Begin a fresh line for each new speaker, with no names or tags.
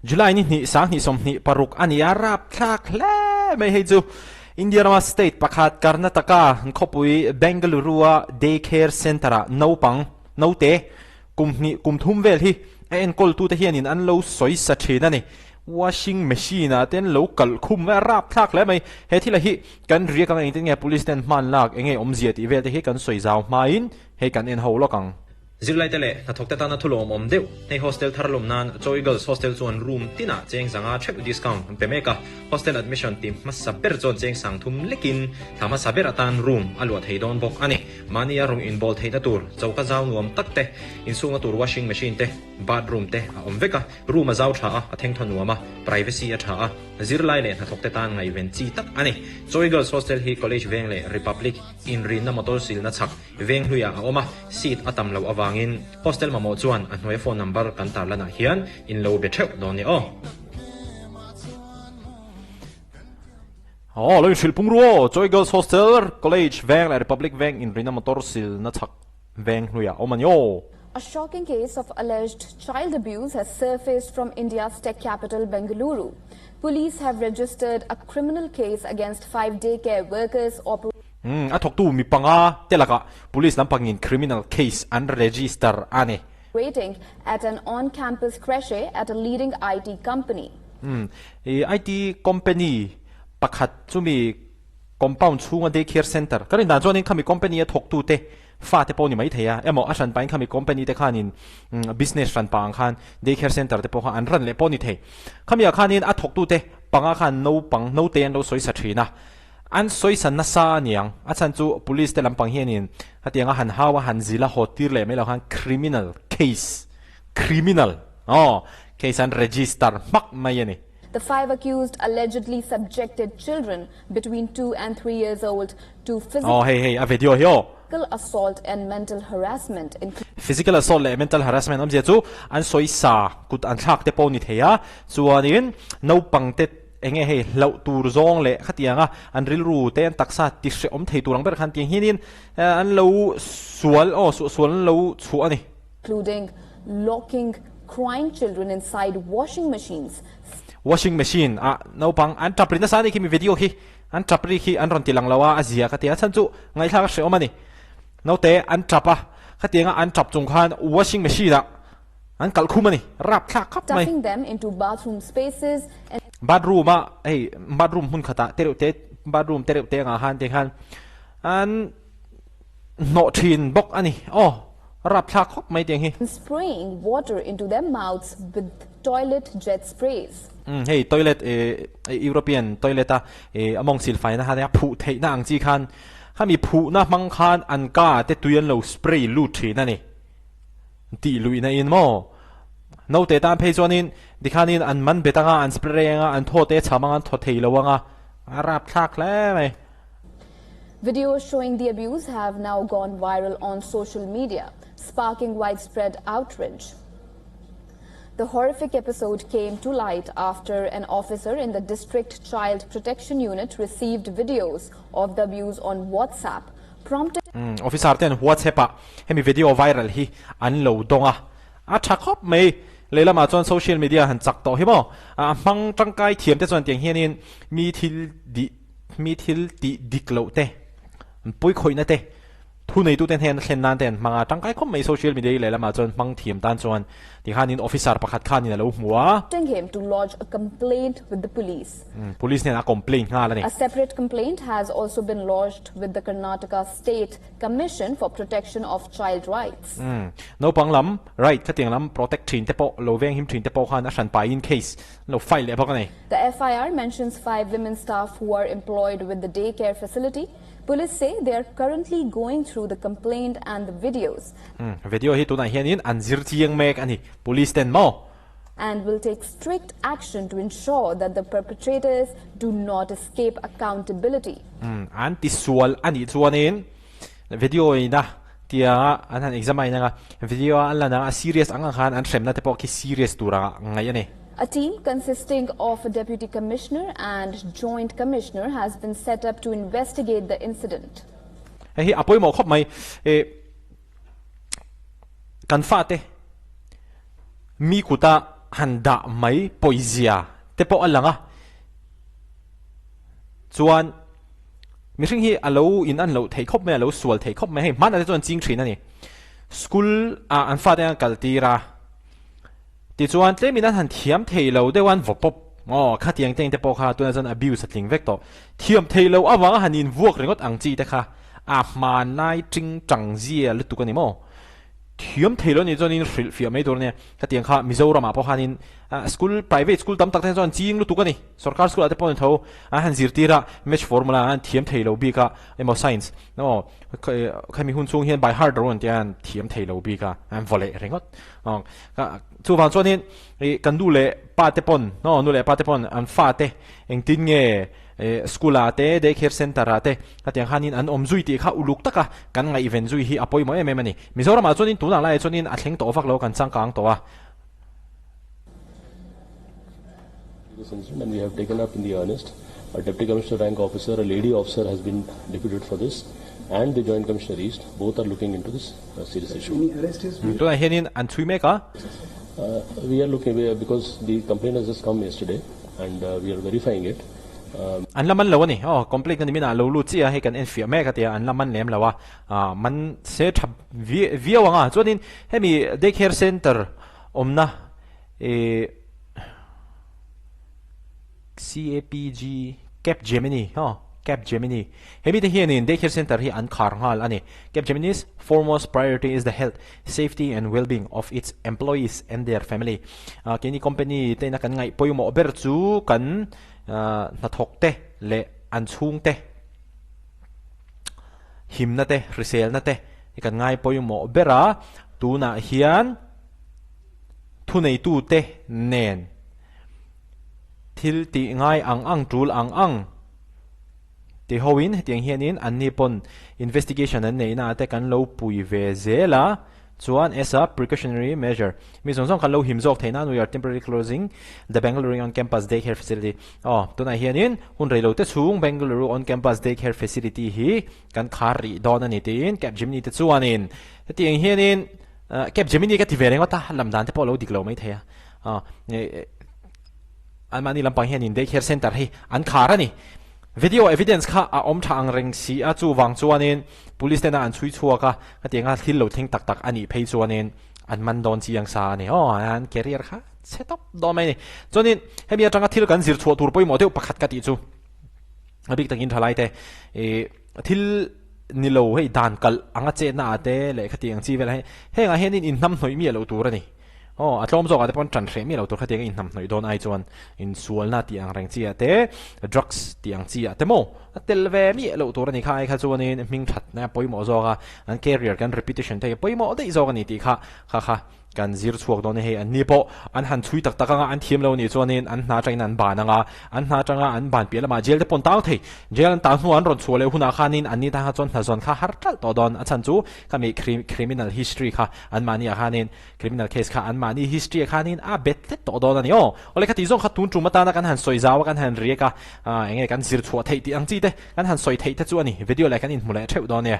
July ni sang ni som ni paruk ani arap thlak le mai hei chu Mizoram state pakhat Karnataka khopui Bengaluru day Care Center-ah Naute kum thum vel hi en kol tu te hianin an lo soi sa thina ni washing machine ten local khum rap thlak le mai he thila hi kan ria kang in nge police ten man lak enge omzia ti vel te hi kan soi zaw main he kan en ho lokang
zirlai tele na thokta ta na thulom om deu nei hostel tharlom nan Joy Girls hostel zone room tina cheng zanga trip discount pemeka hostel admission team masaber zone cheng sang thum lekin thama saber atan room alwa theidon bok ani mania room in bol theida tur chauka zaw nuam takte in sunga tur washing machine te bathroom te omveka room a zaw tha a theng thon nuama privacy a tha a zirlai le na thokta tan ngai ven chi tak ani Joy Girls hostel hi college veng le republic in rin na motor sil na chak veng hluya a oma seat atam lo awangin hostel mamo chuan a hnuai phone number kan tar lana hian in lo be theu don ni
lo shilpung ro Joy Girls hostel college veng le republic veng in rin na motor sil na chak veng hluya omanyo.
A shocking case of alleged child abuse has surfaced from India's tech capital, Bengaluru. Police have registered a criminal case against 5 daycare workers
Athok tu mi panga telaka police lampangin criminal case and register ane
operating at an on-campus creche at a leading IT company.
IT company pakhat chumi compound chunga daycare center karin dan chuanin khami company a thok tu te fa te pawni mai theya emo a hran pain khami company te khanin business ran pang khan daycare center te pawha an ran le pawni the khami a khanin a thok tu te panga khan no te an lo soi sa thina an soi san na sa niang a chan chu police te lampang hianin hatianga han hawa han zila hotir le melo khan criminal case case and register mak mai ani.
The 5 accused allegedly subjected children between 2 and 3 years old to physical assault and mental harassment.
Physical assault and mental harassment omje chu an soi sa kut an thak te pawni theya chuanin no pangte enge he lau tur zong le khatianga an ril ru te an taksa ti hre om thei turang ber khan ti hinin an lo sual lo chu ani
including locking crying children inside washing machines.
Washing machine no pang an taprin na sa ni kimi video hi an tapri hi an ron tilang lawa azia khatia chan chu ngai thak hre omani no te an tapa khatianga an tap chung khan washing machine an kal khumani rap thak khap mai
stuffing them into bathroom spaces and
bathroom bathroom hun khata te bathroom te nga han te khan an no thin bok ani rap thak khop mai teng hi
spraying water into their mouths with toilet jet sprays.
Toilet European toilet among silfai na ha phu thei na ang chi khan khami phu na mang khan an ka te tuyan lo spray lu thi na ni ti lui na in mo no te tan phei chuanin dikhanin an man betanga an spray nga an tho te chamang an tho thei lowanga arap thak le mai.
Videos showing the abuse have now gone viral on social media, sparking widespread outrage. The horrific episode came to light after an officer in the district child protection unit received videos of the abuse on WhatsApp, prompting
officer ten WhatsApp hemi video viral hi an lo donga a thakop mai leila ma chon social media han chak to hi mo mang tangkai thiam te chon tiang hianin mi thil ti diklo te pui khoina te thu nei tu ten hen khen nan ten manga tangkai khom mai social media leila ma chon mang thiam tan chon ti khanin officer pakhat khanin lo hmuwa
him to lodge a complaint with the police.
Police ne na complaint nga la ni.
A separate complaint has also been lodged with the Karnataka State Commission for Protection of Child Rights.
No panglam right khating lam protect thin te po lo veng him thin te po khan a hran pa in case lo file le bak ni.
The FIR mentions 5 women staff who are employed with the daycare facility. Police say they are currently going through the complaint and the videos.
Video hi tuna hianin an zir chiang mek ani police ten mo
and will take strict action to ensure that the perpetrators do not escape accountability.
An ti sual ani chuanin video ina tia an examine nga video an la na serious ang khan an threm na te po ki serious tura ngai ani.
A team consisting of a deputy commissioner and joint commissioner has been set up to investigate the incident.
Hi apoi mo khop mai kan fa te mi kuta hành đã mấy poesia te po alanga chuan mi hring hi alo in an lo thei khop me alo sual thei khop me hei man ate chuan ching thin ani school an fa te kaltira ti chuan tle min an han thiam thei lo de wan vopop kha tiang teng te po kha tu na chan abuse atling vek to thiam thei lo awanga hanin vuak ringot ang chi te kha man nai ting chang zia lu tu kan ni mo thiam thei lo ni chuan in hril fia mai tur ne kha tiang kha Mizoram po hanin school private school tam tak te chuan ching lu tu kan ni sarkar school ate pon tho han zir tira match formula an thiam thei lo bi ka emo science no khami hun chung hian by heart ron tian thiam thei lo bi ka an vole ringot chu wang chuan in kan du le pa te pon no nu le pa te pon an fa te eng tin nge school ate de care center ate atiang hanin an omzui ti kha uluk taka kan ngai event zui hi apoi mo em ani Mizoram a chuanin tuna lai chuanin a thleng to vak lo kan changkang to a
this incident and we have taken up in the earnest. A deputy commissioner rank officer, a lady officer has been deputed for this, and the joint commissioner east both are looking into this serious issue.
Tuna hianin an thui me ka
We are looking because the complaint has just come yesterday and we are verifying it.
an laman lo ni complaint kan mina lo lu chi a he kan en fia me ka tia an laman lem lawa man se thab via wanga chuanin hemi daycare center omna CAPG Capgemini Capgemini hemi te hianin daycare center hi an khar ngal ani Capgemini's foremost priority is the health, safety and well-being of its employees and their family kini company te na kan ngai poimo ber chu kan na thok te le an chung te him na te resel na te kan ngai poimo bera tu na hian thu nei tu te nen thil ti ngai ang tul ang ti hoin tiang hianin an nipon investigation an nei na te kan lo pui ve zela chuan as a precautionary measure Mizoram kan lo himjok theina we are temporarily closing the Bengaluru on campus daycare facility tuna hianin hun reilo te chung Bengaluru on campus daycare facility hi kan khari don ani tin Capgemini te chuanin tiang hianin Capgemini ka tivereng ta lamdan te polo diklo mai theya an mani lampang hianin daycare center hi an kharani video evidence kha a om thang reng si a chu wang chuanin police tena an chui chuaka atinga thil lo thing tak ani phei chuanin an man don chiang sa ni an career kha setup do mai ni chuanin hemi atanga thil kan zir chu tur poi mo te pakhat ka ti chu abik takin thalai te thil nilo hei dan kal anga che na ate le khati ang chi vel he nga henin in nam hnoi mi lo tur ani atlom zo ate pon tran thre mi lo tur khati in nam hnoi don ai chuan in sual na ti ang reng chi ate drugs ti ang chi ate mo tel ve mi lo tur ani khai kha chuanin ming that na poi mo zo ga an career kan repetition te poi mo dei zo ga ni ti kha kan zir chuak don he an ni po an han chui tak taka an thiam lo ni chuanin an hna train an ban anga an hna tanga an ban pela ma jail te pon taw thei jail an ta hu an ron chule huna khanin an ni ta ha chon hna zon kha har tal to don achan chu kami criminal history kha an mani a khanin criminal case kha an mani history khanin a bet te to don ani ole kha ti zong kha tun chu mata na kan han soi zawa kan han rie ka enge kan zir chua thei ti ang chi te kan han soi thei te chu ani video la kan in mule theu don ne